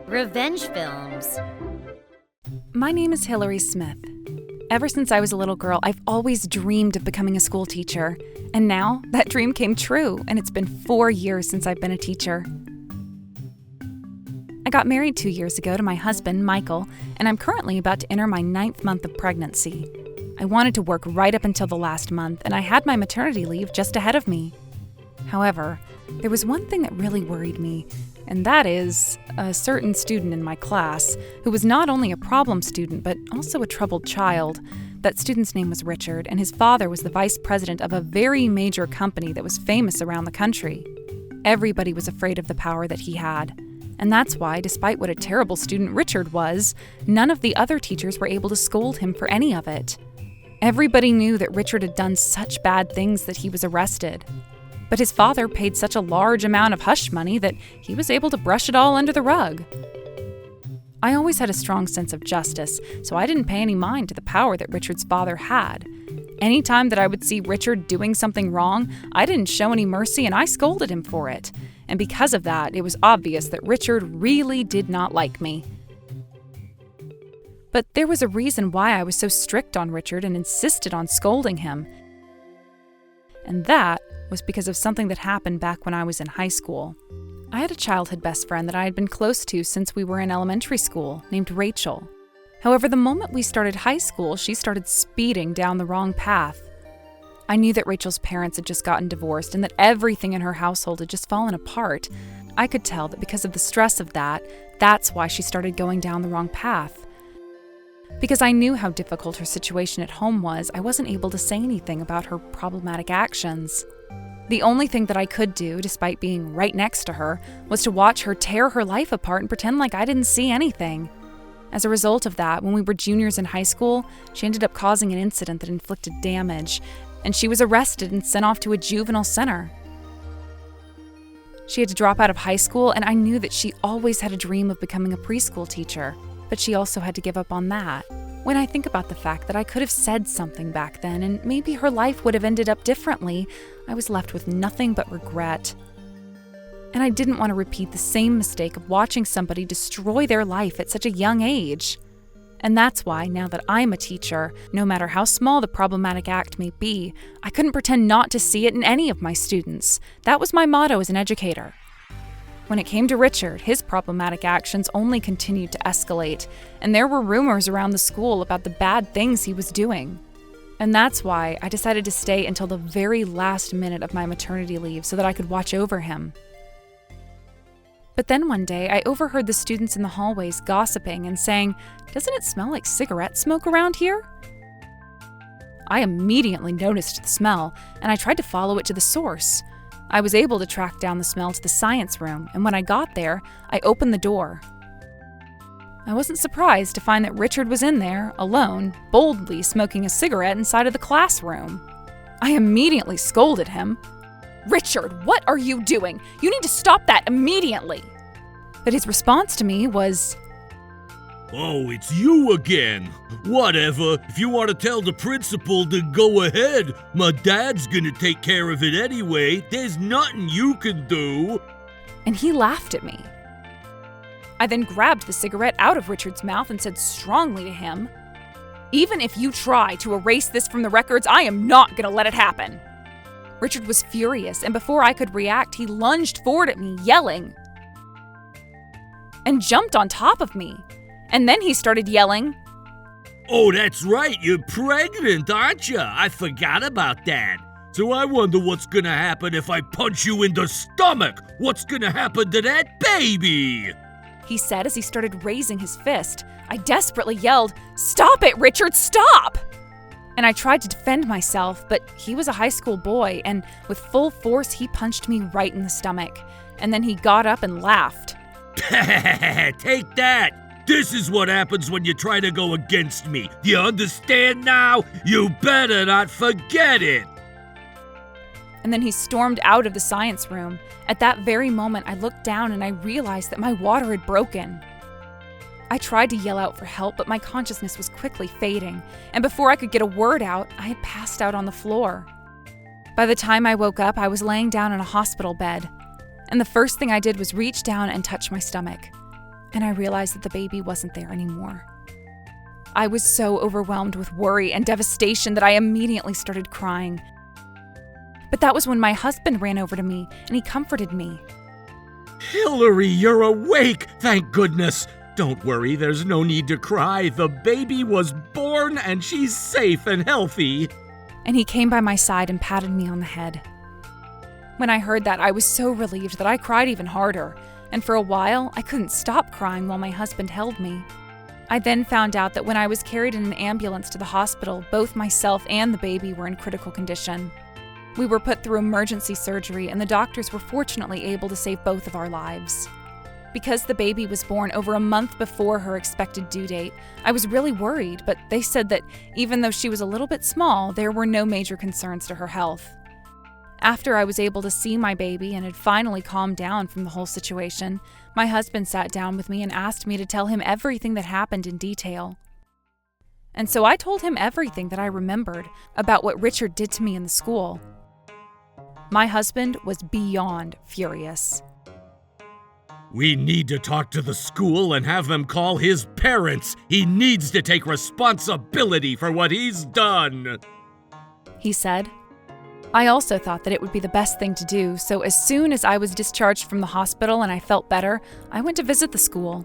Revenge films. My name is Hillary Smith. Ever since I was a little girl, I've always dreamed of becoming a school teacher. And now, that dream came true, and it's been 4 years since I've been a teacher. I got married 2 years ago to my husband, Michael, and I'm currently about to enter my 9th month of pregnancy. I wanted to work right up until the last month, and I had my maternity leave just ahead of me. However, there was one thing that really worried me, and that is a certain student in my class who was not only a problem student but also a troubled child. That student's name was Richard, and his father was the vice president of a very major company that was famous around the country. Everybody was afraid of the power that he had. And that's why, despite what a terrible student Richard was, none of the other teachers were able to scold him for any of it. Everybody knew that Richard had done such bad things that he was arrested. But his father paid such a large amount of hush money that he was able to brush it all under the rug. I always had a strong sense of justice, so I didn't pay any mind to the power that Richard's father had. Anytime that I would see Richard doing something wrong, I didn't show any mercy and I scolded him for it. And because of that, it was obvious that Richard really did not like me. But there was a reason why I was so strict on Richard and insisted on scolding him. And that was because of something that happened back when I was in high school. I had a childhood best friend that I had been close to since we were in elementary school, named Rachel. However, the moment we started high school, she started speeding down the wrong path. I knew that Rachel's parents had just gotten divorced and that everything in her household had just fallen apart. I could tell that because of the stress of that, that's why she started going down the wrong path. Because I knew how difficult her situation at home was, I wasn't able to say anything about her problematic actions. The only thing that I could do, despite being right next to her, was to watch her tear her life apart and pretend like I didn't see anything. As a result of that, when we were juniors in high school, she ended up causing an incident that inflicted damage, and she was arrested and sent off to a juvenile center. She had to drop out of high school, and I knew that she always had a dream of becoming a preschool teacher, but she also had to give up on that. When I think about the fact that I could have said something back then and maybe her life would have ended up differently, I was left with nothing but regret. And I didn't want to repeat the same mistake of watching somebody destroy their life at such a young age. And that's why, now that I'm a teacher, no matter how small the problematic act may be, I couldn't pretend not to see it in any of my students. That was my motto as an educator. When it came to Richard, his problematic actions only continued to escalate, and there were rumors around the school about the bad things he was doing. And that's why I decided to stay until the very last minute of my maternity leave so that I could watch over him. But then one day, I overheard the students in the hallways gossiping and saying, "Doesn't it smell like cigarette smoke around here?" I immediately noticed the smell, and I tried to follow it to the source. I was able to track down the smell to the science room, and when I got there, I opened the door. I wasn't surprised to find that Richard was in there, alone, boldly smoking a cigarette inside of the classroom. I immediately scolded him. "Richard, what are you doing? You need to stop that immediately!" But his response to me was, "Oh, it's you again. Whatever. If you want to tell the principal, then go ahead. My dad's gonna take care of it anyway. There's nothing you can do." And he laughed at me. I then grabbed the cigarette out of Richard's mouth and said strongly to him, "Even if you try to erase this from the records, I am not gonna let it happen." Richard was furious, and before I could react, he lunged forward at me, yelling, and jumped on top of me. And then he started yelling, "Oh, that's right, you're pregnant, aren't you? I forgot about that. So I wonder what's gonna happen if I punch you in the stomach. What's gonna happen to that baby?" he said as he started raising his fist. I desperately yelled, "Stop it, Richard, stop!" And I tried to defend myself, but he was a high school boy, and with full force, he punched me right in the stomach. And then he got up and laughed. "Take that! This is what happens when you try to go against me. You understand now? You better not forget it!" And then he stormed out of the science room. At that very moment, I looked down and I realized that my water had broken. I tried to yell out for help, but my consciousness was quickly fading, and before I could get a word out, I had passed out on the floor. By the time I woke up, I was laying down in a hospital bed, and the first thing I did was reach down and touch my stomach, and I realized that the baby wasn't there anymore. I was so overwhelmed with worry and devastation that I immediately started crying. But that was when my husband ran over to me, and he comforted me. Hillary, you're awake! Thank goodness! Don't worry, there's no need to cry. The baby was born and she's safe and healthy. And he came by my side and patted me on the head. When I heard that, I was so relieved that I cried even harder, and for a while, I couldn't stop crying while my husband held me. I then found out that when I was carried in an ambulance to the hospital, both myself and the baby were in critical condition. We were put through emergency surgery, and the doctors were fortunately able to save both of our lives. Because the baby was born over a month before her expected due date, I was really worried, but they said that even though she was a little bit small, there were no major concerns to her health. After I was able to see my baby and had finally calmed down from the whole situation, my husband sat down with me and asked me to tell him everything that happened in detail. And so I told him everything that I remembered about what Richard did to me in the school. My husband was beyond furious. We need to talk to the school and have them call his parents. He needs to take responsibility for what he's done, he said. I also thought that it would be the best thing to do, so as soon as I was discharged from the hospital and I felt better, I went to visit the school.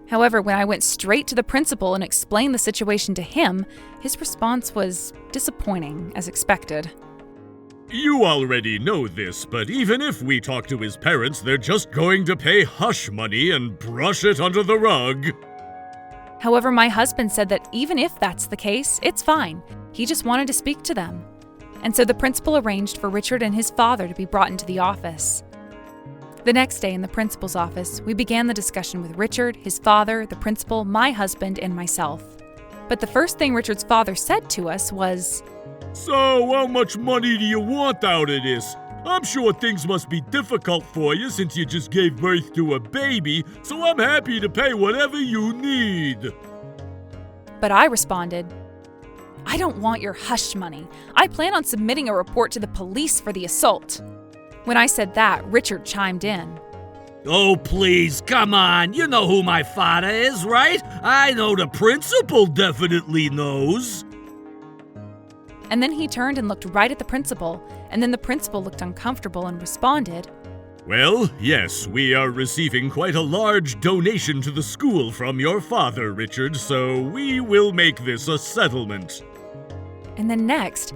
However, when I went straight to the principal and explained the situation to him, his response was disappointing, as expected. You already know this, but even if we talk to his parents, they're just going to pay hush money and brush it under the rug. However, my husband said that even if that's the case, it's fine. He just wanted to speak to them. And so the principal arranged for Richard and his father to be brought into the office. The next day in the principal's office, we began the discussion with Richard, his father, the principal, my husband, and myself. But the first thing Richard's father said to us was, "So, how much money do you want out of this? I'm sure things must be difficult for you since you just gave birth to a baby, so I'm happy to pay whatever you need." But I responded, "I don't want your hush money. I plan on submitting a report to the police for the assault." When I said that, Richard chimed in. Oh, please, come on. You know who my father is, right? I know the principal definitely knows. And then he turned and looked right at the principal, and then the principal looked uncomfortable and responded, "Well, yes, we are receiving quite a large donation to the school from your father, Richard, so we will make this a settlement." And then next,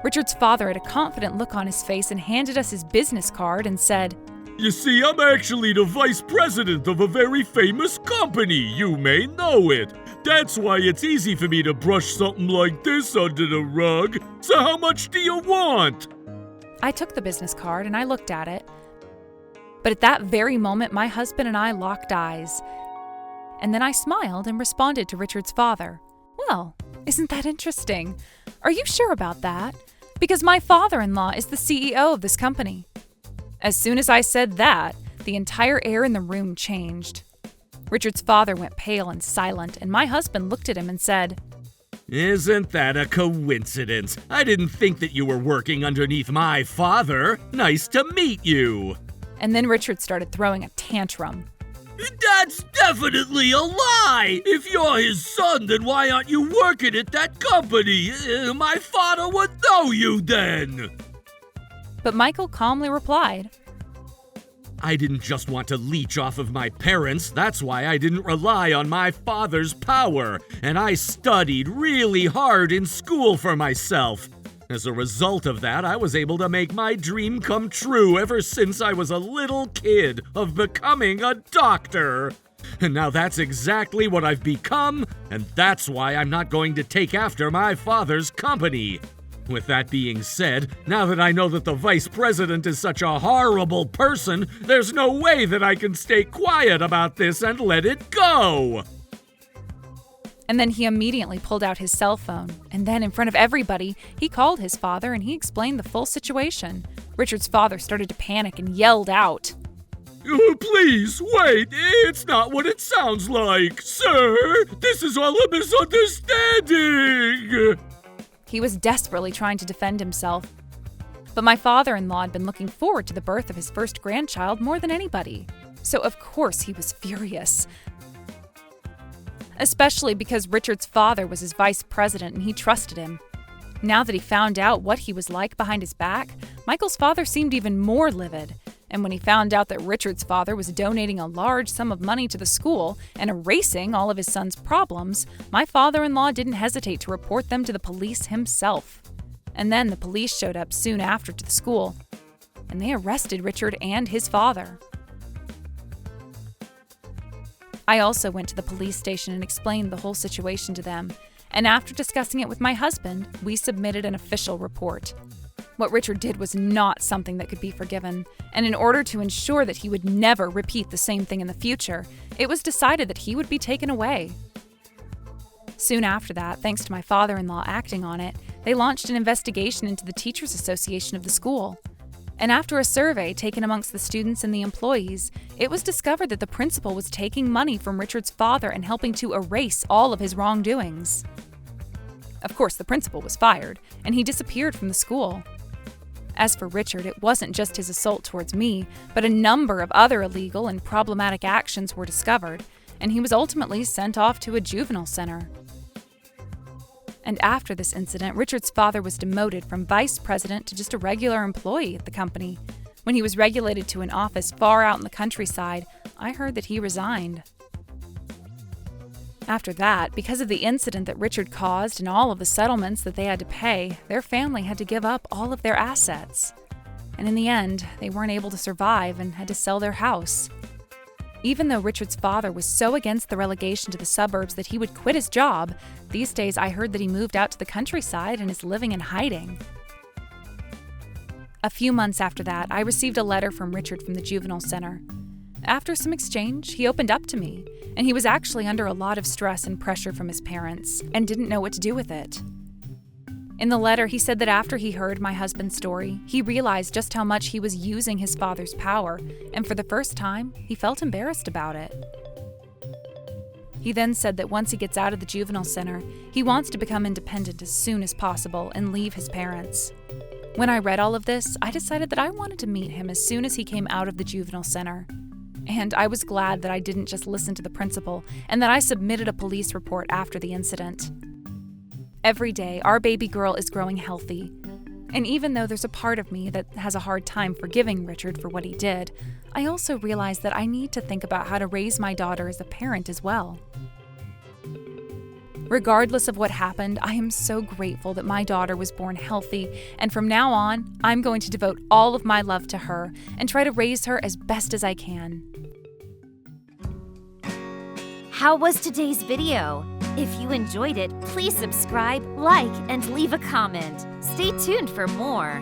Richard's father had a confident look on his face and handed us his business card and said, "You see, I'm actually the vice president of a very famous company. You may know it. That's why it's easy for me to brush something like this under the rug. So how much do you want?" I took the business card and I looked at it. But at that very moment, my husband and I locked eyes. And then I smiled and responded to Richard's father, "Well, isn't that interesting? Are you sure about that? Because my father-in-law is the CEO of this company." As soon as I said that, the entire air in the room changed. Richard's father went pale and silent, and my husband looked at him and said, "Isn't that a coincidence? I didn't think that you were working underneath my father. Nice to meet you." And then Richard started throwing a tantrum. "That's definitely a lie! If you're his son, then why aren't you working at that company? My father would know you then!" But Michael calmly replied, "I didn't just want to leech off of my parents. That's why I didn't rely on my father's power. And I studied really hard in school for myself. As a result of that, I was able to make my dream come true ever since I was a little kid of becoming a doctor. And now that's exactly what I've become, and that's why I'm not going to take after my father's company. With that being said, now that I know that the vice president is such a horrible person, there's no way that I can stay quiet about this and let it go." And then he immediately pulled out his cell phone, and then in front of everybody, he called his father and he explained the full situation. Richard's father started to panic and yelled out, "Please, wait, it's not what it sounds like. Sir, this is all a misunderstanding." He was desperately trying to defend himself, But my father-in-law had been looking forward to the birth of his first grandchild more than anybody. So of course he was furious. Especially because Richard's father was his vice president and he trusted him. Now that he found out what he was like behind his back, Michael's father seemed even more livid. And when he found out that Richard's father was donating a large sum of money to the school and erasing all of his son's problems, my father-in-law didn't hesitate to report them to the police himself. And then the police showed up soon after to the school, and they arrested Richard and his father. I also went to the police station and explained the whole situation to them, and after discussing it with my husband, we submitted an official report. What Richard did was not something that could be forgiven, and in order to ensure that he would never repeat the same thing in the future, it was decided that he would be taken away. Soon after that, thanks to my father-in-law acting on it, they launched an investigation into the Teachers Association of the school. And after a survey taken amongst the students and the employees, it was discovered that the principal was taking money from Richard's father and helping to erase all of his wrongdoings. Of course, the principal was fired, and he disappeared from the school. As for Richard, it wasn't just his assault towards me, but a number of other illegal and problematic actions were discovered, and he was ultimately sent off to a juvenile center. And after this incident, Richard's father was demoted from vice president to just a regular employee at the company. When he was regulated to an office far out in the countryside, I heard that he resigned. After that, because of the incident that Richard caused and all of the settlements that they had to pay, their family had to give up all of their assets. And in the end, they weren't able to survive and had to sell their house. Even though Richard's father was so against the relegation to the suburbs that he would quit his job, these days I heard that he moved out to the countryside and is living in hiding. A few months after that, I received a letter from Richard from the juvenile center. After some exchange, he opened up to me, and he was actually under a lot of stress and pressure from his parents and didn't know what to do with it. In the letter, he said that after he heard my husband's story, he realized just how much he was using his father's power, and for the first time, he felt embarrassed about it. He then said that once he gets out of the juvenile center, he wants to become independent as soon as possible and leave his parents. When I read all of this, I decided that I wanted to meet him as soon as he came out of the juvenile center. And I was glad that I didn't just listen to the principal and that I submitted a police report after the incident. Every day, our baby girl is growing healthy. And even though there's a part of me that has a hard time forgiving Richard for what he did, I also realize that I need to think about how to raise my daughter as a parent as well. Regardless of what happened, I am so grateful that my daughter was born healthy, and from now on, I'm going to devote all of my love to her and try to raise her as best as I can. How was today's video? If you enjoyed it, please subscribe, like, and leave a comment. Stay tuned for more.